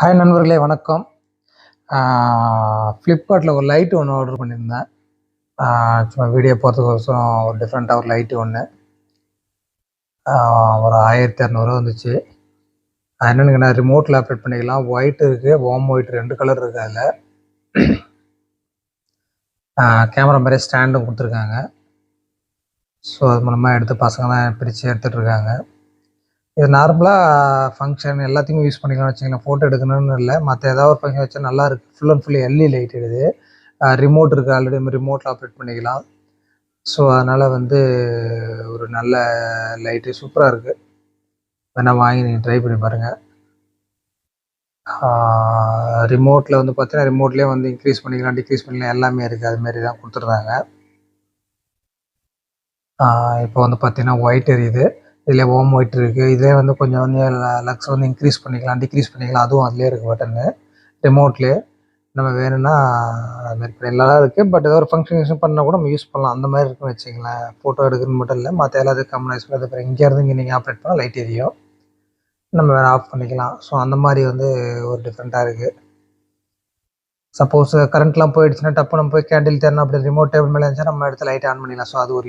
Hi நண்பர்களே, வணக்கம். ஃப்ளிப்கார்ட்டில் ஒரு லைட்டு ஒன்று ஆர்டர் பண்ணியிருந்தேன். சும்மா வீடியோ போகிறதுக்கோசரம் ஒரு டிஃப்ரெண்ட்டாக ஒரு லைட்டு ஒன்று ஒரு 1200 வந்துச்சு. என்னென்னு ரிமோட்டில் ஆப்ரேட் பண்ணிக்கலாம். ஒயிட் இருக்குது, வார்ம் ஒயிட் 2 கலர் இருக்குது. அதில் கேமரா மாதிரி ஸ்டாண்டும் கொடுத்துருக்காங்க. ஸோ அது மூலமாக எடுத்து பசங்களாம் பிரித்து எடுத்துகிட்ருக்காங்க. இது நார்மலாக ஃபங்க்ஷன் எல்லாத்துக்கும் யூஸ் பண்ணிக்கலாம்னு வச்சுக்கலாம். ஃபோட்டோ எடுக்கணும்னு இல்லை, மற்ற ஏதாவது ஒரு ஃபங்க்ஷன் வச்சா நல்லா இருக்குது. ஃபுல் அண்ட் ஃபுல் எல்இ லைட் இது. ரிமோட் இருக்குது, ஆல்ரெடி ரிமோட்டில் ஆப்ரேட் பண்ணிக்கலாம். ஸோ அதனால் ஒரு நல்ல லைட்டு சூப்பராக இருக்குது. வேணால் வாங்கி நீங்கள் ட்ரை பண்ணி பாருங்கள். ரிமோட்டில் பார்த்தீங்கன்னா ரிமோட்லேயே இன்க்ரீஸ் பண்ணிக்கலாம், டிக்ரீஸ் பண்ணிக்கலாம், எல்லாமே இருக்குது. அதுமாரி தான் கொடுத்துருந்தாங்க. இப்போ பார்த்தீங்கன்னா ஒயிட் எரியுது. இதில் வார்ம் ஒயிட் இருக்குது. இதே கொஞ்சம் லக்ஸ் இன்க்ரீஸ் பண்ணிக்கலாம், டிக்ரீஸ் பண்ணிக்கலாம். அதுவும் அதிலே இருக்குது பட்டனு, ரிமோட்லேயே. நம்ம வேணும்னா அதுமாரி பண்ணிக்கலாம் இருக்குது. பட் ஏதோ ஒரு ஃபங்க்ஷன் யூஸ் பண்ணால் கூட நம்ம யூஸ் பண்ணலாம். அந்த மாதிரி இருக்குன்னு வச்சுங்களேன். ஃபோட்டோ எடுக்கணும்னு மட்டும் இல்லை, மற்ற எல்லாத்துக்கும் கம்யூனைஸ் பண்ணி அப்புறம் இங்கேருந்து இங்கே நீங்கள் ஆப்ரேட் பண்ணால் லைட் எரியும், நம்ம வேறு ஆஃப் பண்ணிக்கலாம். ஸோ அந்த மாதிரி ஒரு டிஃப்ரெண்ட்டாக இருக்குது. சப்போஸ் கரண்ட்லாம் போயிடுச்சுன்னா டப்பு நம்ம போய் கேண்டில் தேடணும், அப்படி ரிமோட் டேபிள் மேலே இருந்துச்சுன்னா நம்ம இடத்துல லைட் ஆன் பண்ணிக்கலாம். ஸோ அது ஒரு